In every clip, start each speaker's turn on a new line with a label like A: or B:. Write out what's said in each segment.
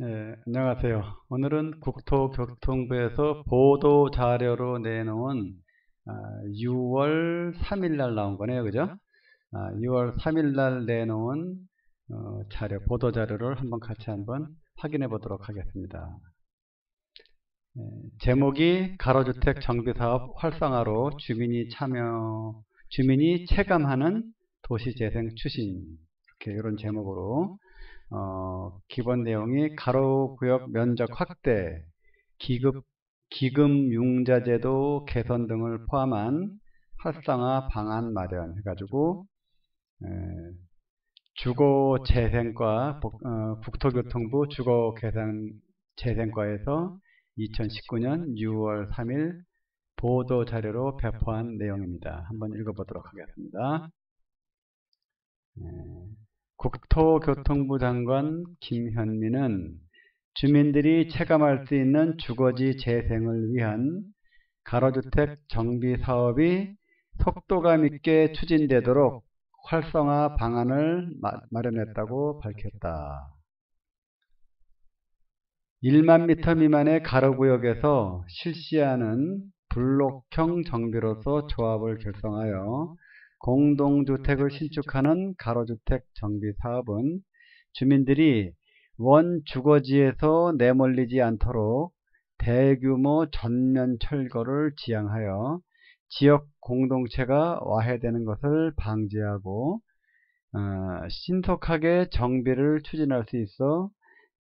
A: 네, 안녕하세요. 오늘은 국토교통부에서 보도 자료로 내놓은 6월 3일 날 나온 거네요. 그죠? 6월 3일 날 내놓은 보도 자료를 한번 확인해 보도록 하겠습니다. 네, 제목이 가로주택 정비사업 활성화로 주민이 체감하는 도시재생 추진. 이렇게 이런 제목으로 기본 내용이 가로구역 면적 확대, 기급, 기금융자제도 개선 등을 포함한 활성화 방안 마련 해가지고 주거재생과 국토교통부 주거재생과에서 2019년 6월 3일 보도 자료로 배포한 내용입니다. 한번 읽어보도록 하겠습니다. 국토교통부 장관 김현민은 주민들이 체감할 수 있는 주거지 재생을 위한 가로주택 정비 사업이 속도감 있게 추진되도록 활성화 방안을 마련했다고 밝혔다. 1만 미터 미만의 가로구역에서 실시하는 블록형 정비로서 조합을 결성하여 공동주택을 신축하는 가로주택 정비 사업은 주민들이 원 주거지에서 내몰리지 않도록 대규모 전면 철거를 지향하여 지역 공동체가 와해되는 것을 방지하고 신속하게 정비를 추진할 수 있어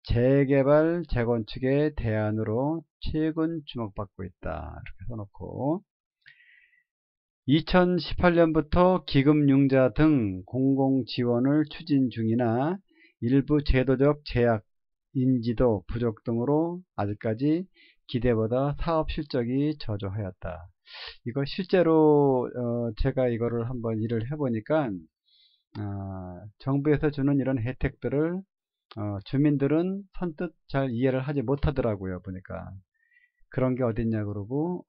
A: 재개발, 재건축의 대안으로 최근 주목받고 있다. 이렇게 써놓고 2018년부터 기금융자 등 공공지원을 추진 중이나 일부 제도적 제약, 인지도 부족 등으로 아직까지 기대보다 사업 실적이 저조하였다. 이거 실제로 제가 이거를 한번 일을 해보니까 정부에서 주는 이런 혜택들을 주민들은 선뜻 잘 이해를 하지 못하더라고요. 보니까 그런 게 어딨냐 그러고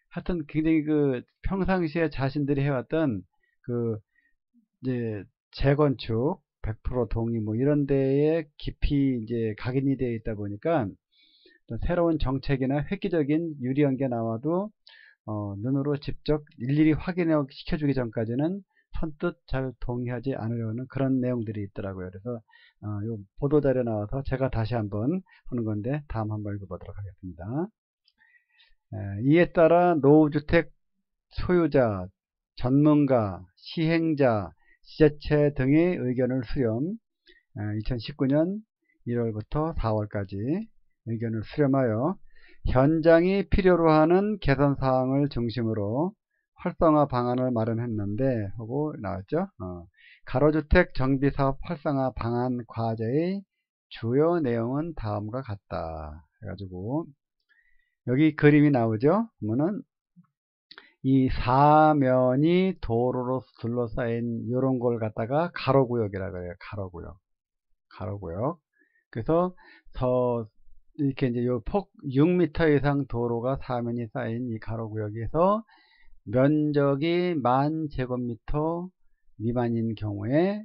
A: 하여튼 굉장히 평상시에 자신들이 해왔던 이제 재건축 100% 동의 뭐 이런 데에 깊이 이제 각인이 되어 있다 보니까 새로운 정책이나 획기적인 유리한 게 나와도 눈으로 직접 일일이 확인시켜주기 전까지는 선뜻 잘 동의하지 않으려는 그런 내용들이 있더라고요. 그래서 요 보도자료 나와서 제가 다시 한번 하는 건데 다음 한번 읽어보도록 하겠습니다. 이에 따라 노후주택 소유자, 전문가, 시행자, 지자체 등의 의견을 수렴 2019년 1월부터 4월까지 의견을 수렴하여 현장이 필요로 하는 개선사항을 중심으로 활성화 방안을 마련했는데 하고 나왔죠. 가로주택 정비사업 활성화 방안 과제의 주요 내용은 다음과 같다 해가지고 여기 그림이 나오죠. 그러면은 이 사면이 도로로 둘러싸인 이런 걸 갖다가 가로구역이라고 해요. 가로구역. 그래서 이렇게 이제 요 폭 6m 이상 도로가 사면이 쌓인 이 가로구역에서 면적이 10,000제곱미터 미만인 경우에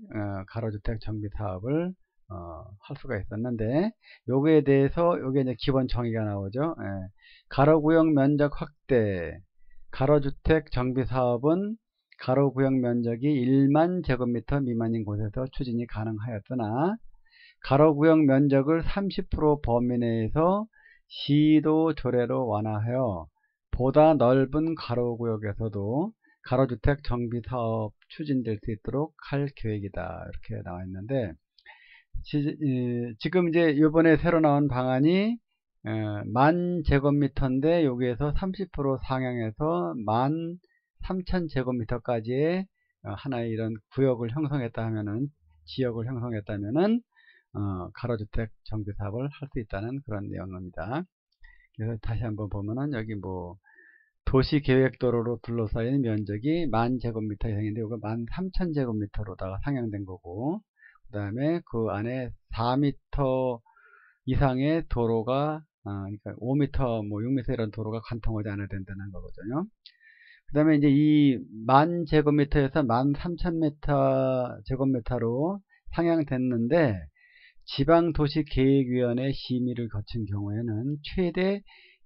A: 가로주택 정비 사업을 할 수가 있었는데 요거에 대해서 요게 이제 기본 정의가 나오죠. 가로구역 면적 확대 가로주택 정비 사업은 가로구역 면적이 1만 제곱미터 미만인 곳에서 추진이 가능하였으나 가로구역 면적을 30% 범위 내에서 시도 조례로 완화하여 보다 넓은 가로구역에서도 가로주택 정비사업 추진될 수 있도록 할 계획이다. 이렇게 나와 있는데 지금 이제 이번에 새로 나온 방안이 10,000제곱미터인데 여기에서 30% 상향해서 13,000제곱미터까지의 하나의 이런 구역을 형성했다 하면은 지역을 형성했다면은 가로주택 정비사업을 할 수 있다는 그런 내용입니다. 그래서 다시 한번 보면은 여기 뭐 도시계획도로로 둘러싸인 면적이 10,000제곱미터 이상인데 이거 13,000제곱미터로다가 상향된 거고 그 다음에 그 안에 4m 이상의 도로가 그러니까 5m 뭐 6m 이런 도로가 관통하지 않아야 된다는 거거든요. 그 다음에 이제 이 10,000제곱미터에서 13,000제곱미터로 상향됐는데 지방도시계획위원회 심의를 거친 경우에는 최대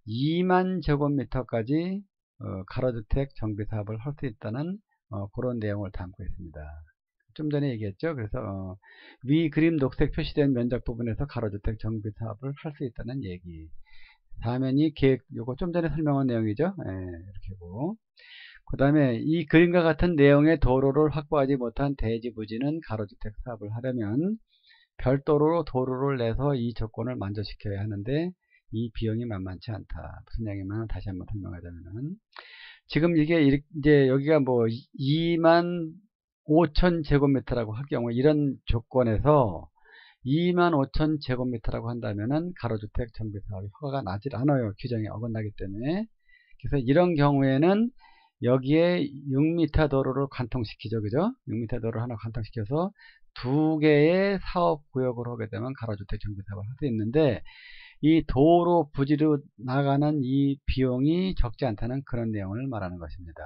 A: 2만 제곱미터까지 가로주택 정비사업을 할 수 있다는 그런 내용을 담고 있습니다. 좀 전에 얘기했죠. 그래서 위 그림 녹색 표시된 면적 부분에서 가로주택 정비사업을 할 수 있다는 얘기. 다음에는 계획, 요거 좀 전에 설명한 내용이죠. 이렇게고. 그 다음에 이 그림과 같은 내용의 도로를 확보하지 못한 대지 부지는 가로주택 사업을 하려면 별도로 도로를 내서 이 조건을 만족시켜야 하는데 이 비용이 만만치 않다. 무슨 얘기냐면 다시 한번 설명하자면은 지금 이게 이제 여기가 뭐 2만 5천 제곱미터라고 할 경우 이런 조건에서 2만 5천 제곱미터라고 한다면은 가로주택 정비사업이 허가가 나질 않아요. 규정에 어긋나기 때문에. 그래서 이런 경우에는 여기에 6m 도로를 관통시키죠. 그죠? 6m 도로를 하나 관통시켜서 2개의 사업구역을 하게 되면 가로주택 정비사업을 할 수 있는데 이 도로 부지로 나가는 이 비용이 적지 않다는 그런 내용을 말하는 것입니다.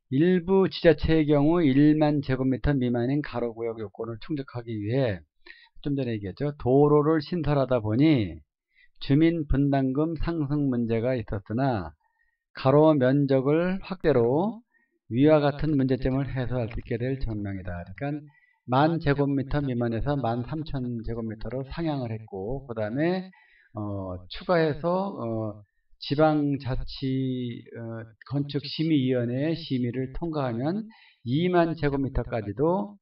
A: 일부 지자체의 경우 1만 제곱미터 미만인 가로구역 요건을 충족하기 위해 좀 전에 얘기했죠. 도로를 신설하다 보니 주민 분담금 상승 문제가 있었으나 가로 면적을 확대로 위와 같은 문제점을 해소할 수 있게 될 전망이다. 그러니까 10,000 제곱미터 미만에서 13,000 제곱미터로 상향을 했고, 그 다음에 추가해서 지방자치 건축심의위원회의 심의를 통과하면 2만 제곱미터까지도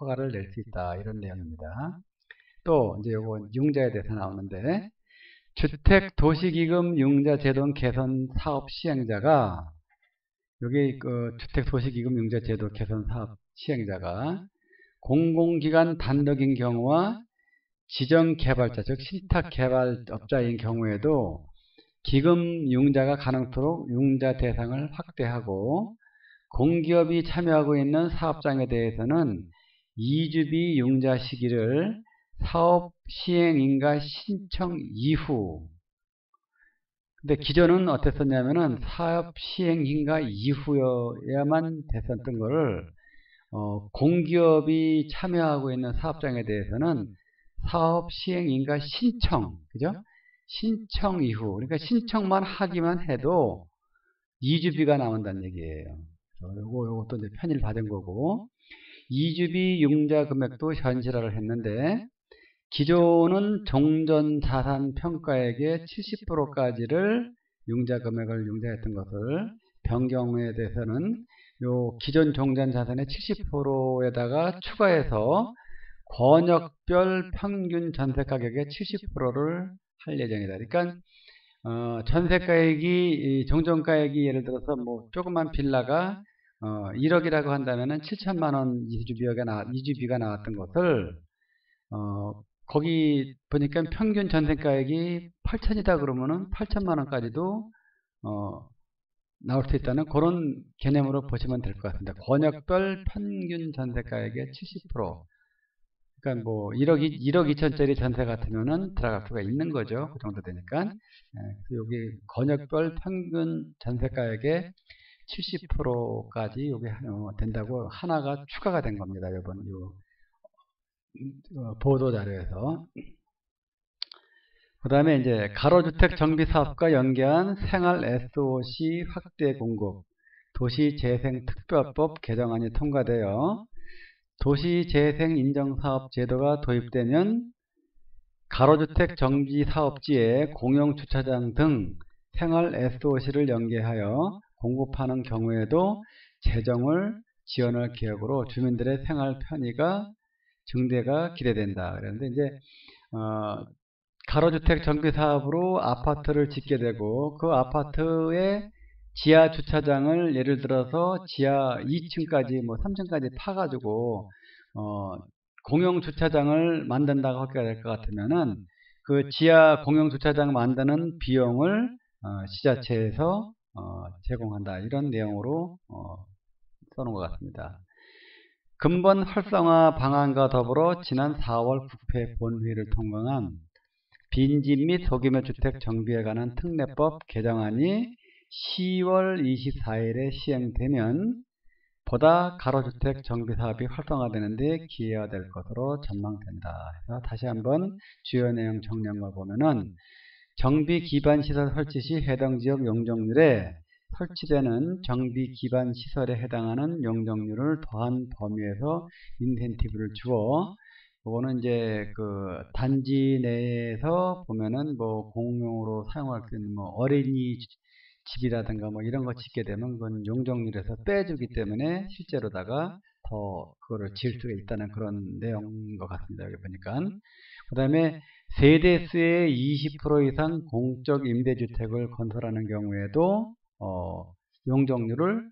A: 허가를 낼 수 있다. 이런 내용입니다. 또 이제 요거 융자에 대해서 나오는데 주택도시기금 융자제도 개선 사업 시행자가 여기 주택도시기금 융자제도 개선 사업 시행자가 공공기관 단독인 경우와 지정개발자 즉 신탁개발업자인 경우에도 기금 융자가 가능토록 융자 대상을 확대하고 공기업이 참여하고 있는 사업장에 대해서는 이주비 융자 시기를 사업 시행인가 신청 이후. 근데 기존은 어땠었냐면은 사업 시행인가 이후여야만 됐었던 거를 공기업이 참여하고 있는 사업장에 대해서는 사업 시행인가 신청, 그죠? 신청 이후. 그러니까 신청만 하기만 해도 이주비가 나온다는 얘기예요. 요것도 이제 편의를 받은 거고, 이주비 융자 금액도 현실화를 했는데, 기존은 종전자산 평가액의 70%까지를 융자 금액을 융자했던 것을 변경에 대해서는 요 기존 종전자산의 70%에다가 추가해서 권역별 평균 전세가격의 70%를 할 예정이다. 그러니까 전세가액이 종전가액이 예를 들어서 뭐 조그만 빌라가 1억이라고 한다면은 7천만 원 이주비가 나왔던 것을 거기 보니까 평균 전세가액이 8천이다 그러면은 8천만 원까지도 나올 수 있다는 그런 개념으로 보시면 될 것 같습니다. 권역별 평균 전세가액의 70%. 그러니까 뭐 1억 2천짜리 전세 같으면은 들어갈 수가 있는 거죠. 그 정도 되니까. 여기 권역별 평균 전세가액의 70%까지 여기 된다고 하나가 추가가 된 겁니다. 이번 보도 자료에서. 그 다음에 이제 가로주택 정비사업과 연계한 생활 SOC 확대 공급 도시재생특별법 개정안이 통과되어 도시재생인정사업 제도가 도입되면 가로주택 정비사업지에 공용주차장 등 생활 SOC를 연계하여 공급하는 경우에도 재정을 지원할 계획으로 주민들의 생활 편의가 증대가 기대된다. 그런데 이제 가로주택 정비사업으로 아파트를 짓게 되고 그 아파트의 지하 주차장을 예를 들어서 지하 2층까지 뭐 3층까지 파가지고 공용 주차장을 만든다고 하게 될 것 같으면은 그 지하 공용 주차장 만드는 비용을 지자체에서 제공한다. 이런 내용으로 써놓은 것 같습니다. 근본 활성화 방안과 더불어 지난 4월 국회 본회의를 통과한 빈집 및 소규모 주택 정비에 관한 특례법 개정안이 10월 24일에 시행되면 보다 가로주택 정비사업이 활성화되는 데 기여가 될 것으로 전망된다. 그래서 다시 한번 주요 내용 정리한 걸 보면은 정비 기반 시설 설치 시 해당 지역 용적률에 설치되는 정비 기반 시설에 해당하는 용적률을 더한 범위에서 인센티브를 주어, 이거는 이제 그 단지 내에서 보면은 뭐 공용으로 사용할 수 있는 뭐 어린이 집이라든가 뭐 이런 거 짓게 되면 그건 용적률에서 빼주기 때문에 실제로다가 더 그거를 지을 수가 있다는 그런 내용인 것 같습니다. 여기 보니까. 그 다음에 세대수의 20% 이상 공적 임대주택을 건설하는 경우에도 용적률을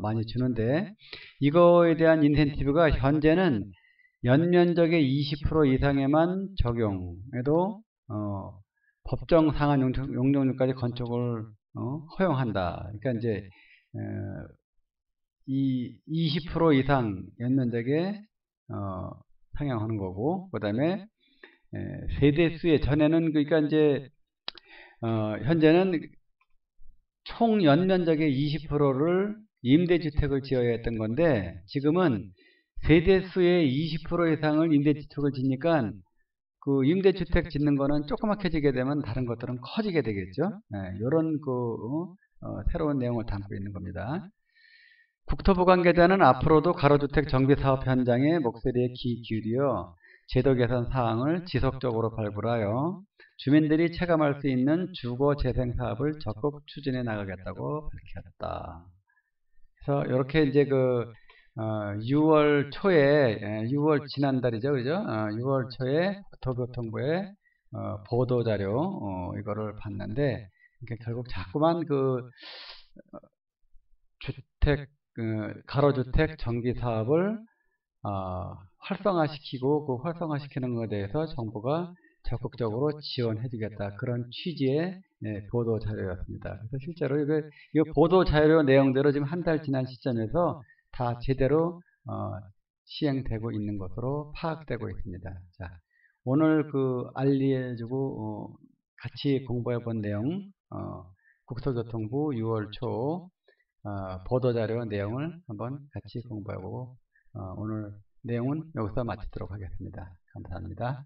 A: 많이 주는데, 이거에 대한 인센티브가 현재는 연면적의 20% 이상에만 적용해도 법정 상한 용적률까지 건축을 허용한다. 그러니까 이제 이 20% 이상 연면적에 상향하는 거고, 그 다음에 세대수의 전에는 그러니까 이제 현재는 총 연면적의 20%를 임대주택을 지어야 했던 건데, 지금은 세대수의 20% 이상을 임대주택을 짓니까 그 임대주택 짓는 거는 조그맣게 되면 다른 것들은 커지게 되겠죠. 이런 새로운 내용을 담고 있는 겁니다. 국토부 관계자는 앞으로도 가로주택 정비사업 현장에 목소리에 귀 기울여 제도 개선 사항을 지속적으로 발굴하여 주민들이 체감할 수 있는 주거 재생 사업을 적극 추진해 나가겠다고 밝혔다. 그래서 이렇게 이제 6월 초에 6월 지난달이죠, 그죠? 6월 초에 국토교통부의 보도 자료 이거를 봤는데, 그러니까 결국 자꾸만 가로주택 정비 사업을 활성화시키고 그 활성화시키는 것에 대해서 정부가 적극적으로 지원해주겠다, 그런 취지의 보도 자료였습니다. 그래서 실제로 이 보도 자료 내용대로 지금 한 달 지난 시점에서 다 제대로 시행되고 있는 것으로 파악되고 있습니다. 자, 오늘 알려주고 같이 공부해 본 내용, 국토교통부 6월 초 보도자료 내용을 한번 같이 공부하고 오늘 내용은 여기서 마치도록 하겠습니다. 감사합니다.